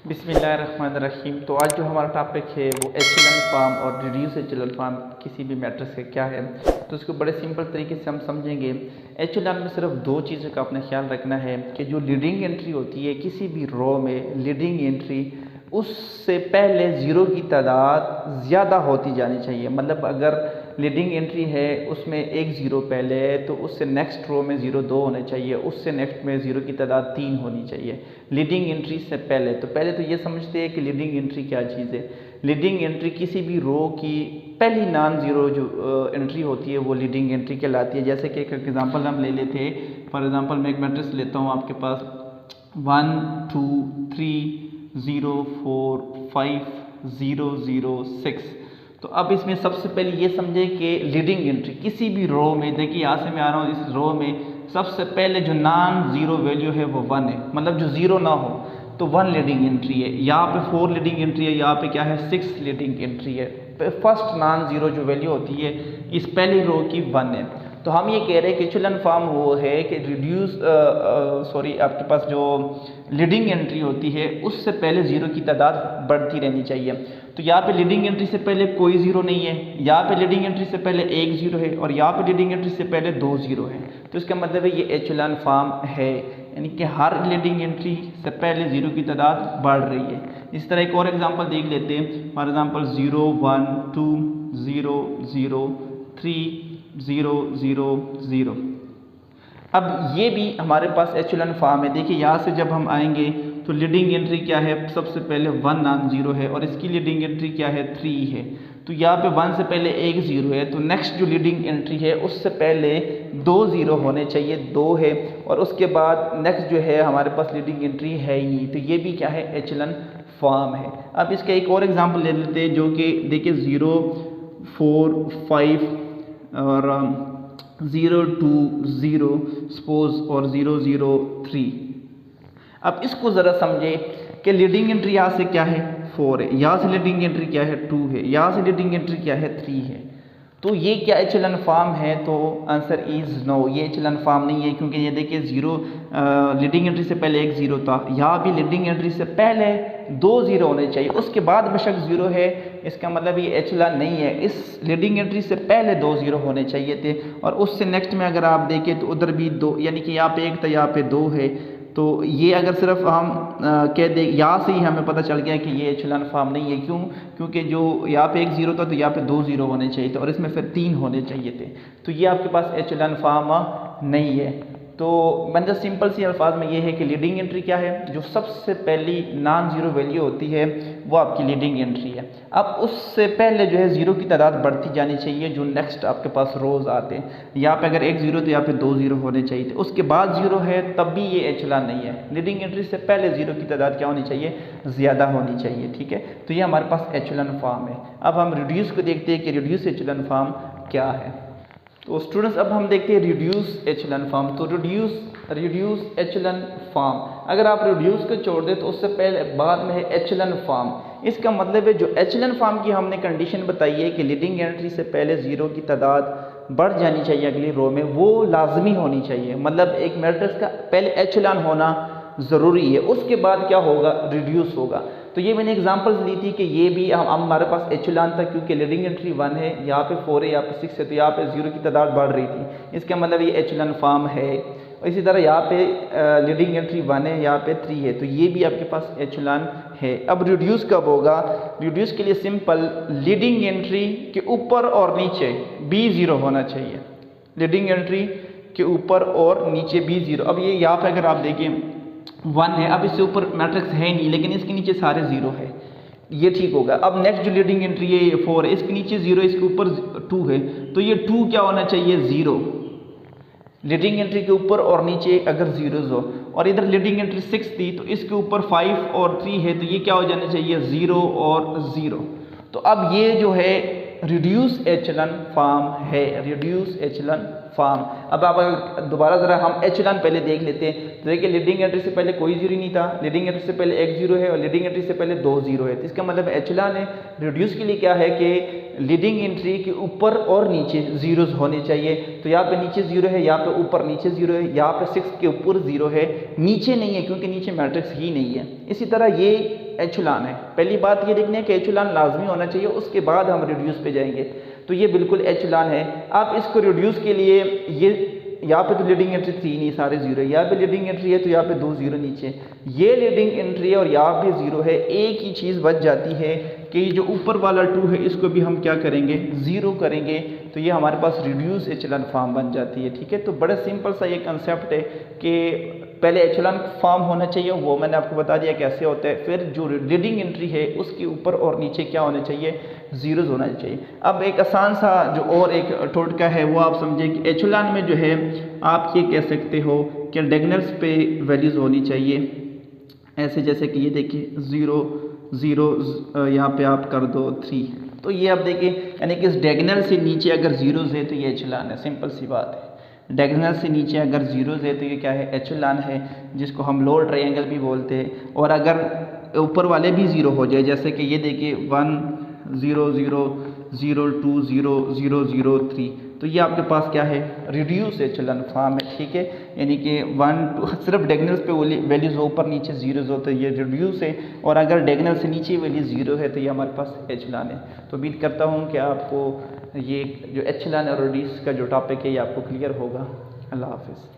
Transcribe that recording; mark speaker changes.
Speaker 1: बिस्मिल्लाहिर्रहमानिर्रहीम। तो आज जो हमारा टॉपिक है वो एचेलन फॉर्म और रिड्यूस एचेलन फॉर्म किसी भी मैट्रिक्स का क्या है, तो उसको बड़े सिंपल तरीके से हम समझेंगे। एचेलन में सिर्फ दो चीज़ों का अपने ख्याल रखना है कि जो लीडिंग एंट्री होती है किसी भी रो में, लीडिंग एंट्री उससे पहले ज़ीरो की तादाद ज़्यादा होती जानी चाहिए। मतलब अगर लीडिंग एंट्री है उसमें एक ज़ीरो पहले है तो उससे नेक्स्ट रो में ज़ीरो दो होने चाहिए, उससे नेक्स्ट में ज़ीरो की तादाद तीन होनी चाहिए लीडिंग एंट्री से पहले। तो पहले तो ये समझते हैं कि लीडिंग एंट्री क्या चीज़ है। लीडिंग एंट्री किसी भी रो की पहली नॉन ज़ीरो जो एंट्री होती है वो लीडिंग एंट्री कहलाती है। जैसे कि एक एग्जांपल हम ले लेते हैं। फॉर एग्जांपल मैं एक मैट्रिक्स लेता हूँ आपके पास 1 2 3 0 4 5 0 0 6। तो अब इसमें सबसे पहले ये समझे कि लीडिंग एंट्री किसी भी रो में, देखिए यहाँ से मैं आ रहा हूँ इस रो में, सबसे पहले जो नॉन ज़ीरो वैल्यू है वो 1 है, मतलब जो ज़ीरो ना हो तो 1 लीडिंग एंट्री है। यहाँ पे 4 लीडिंग एंट्री है, यहाँ पे क्या है 6 लीडिंग एंट्री है। फर्स्ट नॉन ज़ीरो जो वैल्यू होती है इस पहली रो की 1 है। तो हम ये कह रहे हैं कि एचेलन फॉर्म वो है कि आपके पास जो लीडिंग एंट्री होती है उससे पहले ज़ीरो की तादाद बढ़ती रहनी चाहिए। तो यहाँ पे लीडिंग एंट्री से पहले कोई ज़ीरो नहीं है, यहाँ पे लीडिंग एंट्री से पहले एक ज़ीरो है और यहाँ पे लीडिंग एंट्री से पहले दो ज़ीरो है। तो इसका मतलब है ये एचेलन फॉर्म है, यानी कि हर लीडिंग एंट्री से पहले ज़ीरो की तादाद बढ़ रही है। इस तरह एक और एग्जांपल देख लेते हैं। For example 0 1 2 0 0 3 0 0 0। अब ये भी हमारे पास एचेलन फॉर्म है। देखिए यहाँ से जब हम आएंगे तो लीडिंग एंट्री क्या है, सबसे पहले 1 नॉन ज़ीरो है और इसकी लीडिंग एंट्री क्या है 3 है। तो यहाँ पे 1 से पहले एक ज़ीरो है, तो नेक्स्ट जो लीडिंग एंट्री है उससे पहले दो ज़ीरो होने चाहिए, 2 है, और उसके बाद नेक्स्ट जो है हमारे पास लीडिंग एंट्री है ही नहीं। तो ये भी क्या है एचेलन फॉर्म है। अब इसका एक और एग्जाम्पल ले लेते हैं जो कि देखिए 0 4 5 और 0 2 0 सपोज और 0 0 3। अब इसको ज़रा समझे कि लीडिंग एंट्री यहाँ से क्या है 4 है, यहाँ से लीडिंग एंट्री क्या है 2 है, यहाँ से लीडिंग एंट्री क्या है 3 है। तो ये क्या एचेलन फॉर्म है? तो आंसर इज़ नो, ये एचेलन फॉर्म नहीं है, क्योंकि ये देखिए ज़ीरो लीडिंग एंट्री से पहले एक ज़ीरो था, यहाँ भी लीडिंग एंट्री से पहले दो ज़ीरो होने चाहिए, उसके बाद बेशक ज़ीरो है, इसका मतलब ये एचेलन नहीं है। इस लीडिंग एंट्री से पहले दो ज़ीरो होने चाहिए थे और उससे नेक्स्ट में अगर आप देखें तो उधर भी दो, यानी कि यहाँ पे एक था, यहाँ पे दो है। तो ये अगर सिर्फ हम कह दें, यहाँ से ही हमें पता चल गया कि ये एचेलन फॉर्म नहीं है। क्यों? क्योंकि जो यहाँ पे एक ज़ीरो था तो यहाँ पे दो ज़ीरो होने चाहिए थे और इसमें फिर 3 होने चाहिए थे। तो ये आपके पास एचेलन फॉर्म नहीं है। तो मतलब सिंपल सी अल्फाज में ये है कि लीडिंग एंट्री क्या है, जो सबसे पहली नॉन ज़ीरो वैल्यू होती है वो आपकी लीडिंग एंट्री है। अब उससे पहले जो है ज़ीरो की तादाद बढ़ती जानी चाहिए जो नेक्स्ट आपके पास रोज़ आते हैं। यहाँ पे अगर एक ज़ीरो तो यहाँ पे दो ज़ीरो होने चाहिए थे, उसके बाद ज़ीरो है तब भी ये एचेलन नहीं है। लीडिंग एंट्री से पहले ज़ीरो की तादाद क्या होनी चाहिए, ज़्यादा होनी चाहिए। ठीक है, तो ये हमारे पास एचेलन फॉर्म है। अब हम रिड्यूस को देखते हैं कि रिड्यूस एचेलन फॉर्म क्या है। तो स्टूडेंट्स अब हम देखते हैं रिड्यूस एचेलन फॉर्म। तो रिड्यूस एचेलन फॉर्म, अगर आप रिड्यूस को छोड़ दें तो उससे पहले बाद में है एचेलन फॉर्म। इसका मतलब है जो एचेलन फॉर्म की हमने कंडीशन बताई है कि लीडिंग एंट्री से पहले ज़ीरो की तादाद बढ़ जानी चाहिए अगली रो में, वो लाजमी होनी चाहिए। मतलब एक मैट्रिक्स का पहले एचेलन होना ज़रूरी है, उसके बाद क्या होगा, रिड्यूस होगा। तो ये मैंने एग्जांपल्स ली थी कि ये भी हमारे पास एचेलन था, क्योंकि लीडिंग एंट्री 1 है, यहाँ पे 4 है, यहाँ पे 6 है, तो यहाँ पे ज़ीरो की तादाद बढ़ रही थी, इसका मतलब ये एचेलन फॉर्म है। और इसी तरह यहाँ पे लीडिंग एंट्री 1 है, यहाँ पे 3 है, तो ये भी आपके पास एचेलन है। अब रिड्यूस कब होगा? रिड्यूस के लिए सिंपल, लीडिंग एंट्री के ऊपर और नीचे भी ज़ीरो होना चाहिए। लीडिंग एंट्री के ऊपर और नीचे भी ज़ीरो। अब ये यहाँ पे अगर आप देखिए 1 है, अब इससे ऊपर मैट्रिक्स है नहीं, लेकिन इसके नीचे सारे ज़ीरो है, ये ठीक होगा। अब नेक्स्ट जो लीडिंग एंट्री है ये 4 है, इसके नीचे 0, इसके ऊपर 2 है, तो ये 2 क्या होना चाहिए, 0। लीडिंग एंट्री के ऊपर और नीचे अगर ज़ीरोज़ हो, और इधर लीडिंग एंट्री 6 थी तो इसके ऊपर 5 और 3 है, तो ये क्या हो जाना चाहिए, 0 और 0। तो अब ये जो है रिड्यूस एचेलन फॉर्म है, रिड्यूस एचेलन फॉर्म। अब आप अगर दोबारा ज़रा हम एचेलन पहले देख लेते हैं, तो देखिए लीडिंग एंट्री से पहले कोई ज़ीरो नहीं था, लीडिंग एंट्री से पहले एक ज़ीरो है और लीडिंग एंट्री से पहले दो ज़ीरो है, तो इसका मतलब एचेलन है। रिड्यूस के लिए क्या है कि लीडिंग एंट्री के ऊपर और नीचे ज़ीरोज़ होने चाहिए। तो यहाँ पे नीचे ज़ीरो है, यहाँ पे ऊपर नीचे ज़ीरो है, यहाँ पे 6 के ऊपर ज़ीरो है, नीचे नहीं है क्योंकि नीचे मैट्रिक्स ही नहीं है। इसी तरह ये एचुलान है। पहली बात ये देखनी है कि एचुलान लाजमी होना चाहिए, उसके बाद हम रिड्यूस पे जाएंगे। तो ये बिल्कुल एचुलान है। आप इसको रिड्यूस के लिए ये यहाँ पे तो लीडिंग एंट्री 3 नहीं, सारे जीरो है। यहाँ पे लीडिंग एंट्री है तो यहाँ पे 2 जीरो नीचे, ये लीडिंग एंट्री है और यहाँ पे जीरो है। एक ही चीज़ बच जाती है कि जो ऊपर वाला 2 है इसको भी हम क्या करेंगे, ज़ीरो करेंगे, तो ये हमारे पास रिड्यूस एचेलॉन फॉर्म बन जाती है। ठीक है, तो बड़ा सिंपल सा ये कंसेप्ट है कि पहले एचेलॉन फॉर्म होना चाहिए, वो मैंने आपको बता दिया कैसे होता है। फिर जो लीडिंग एंट्री है उसके ऊपर और नीचे क्या होना चाहिए, जीरोज होना चाहिए। अब एक आसान सा जो और एक टोटका है वो आप समझें कि एचेलॉन में जो है आप ये कह सकते हो कि डायगोनल्स पे वैल्यूज़ होनी चाहिए, ऐसे जैसे कि ये देखिए 0 0 यहाँ पे आप कर दो 3, तो ये आप देखिए यानी कि इस डायगोनल से नीचे अगर जीरोज़ है तो ये एचेलॉन है। सिंपल सी बात है, डायगोनल से नीचे अगर जीरोज़ है तो ये क्या है, एचेलॉन है, जिसको हम लोअर ट्रायंगल भी बोलते हैं। और अगर ऊपर वाले भी ज़ीरो हो जाए, जैसे कि ये देखिए 1 0 0 0 2 0 0 0 3, तो ये आपके पास क्या है, रिड्यूस एचेलॉन फॉर्म है। ठीक है, यानी कि 1 2 सिर्फ डायगोनल्स पे वैल्यूज़ ऊपर नीचे जीरोज़ होते हैं, ये रिड्यूस है। और अगर डायगोनल से नीचे वैल्यू जीरो है तो ये हमारे पास एचेलॉन है। तो उम्मीद करता हूँ कि आपको ये जो एचेलॉन और रिड्यूस का जो टॉपिक है ये आपको क्लियर होगा। अल्लाह हाफिज़।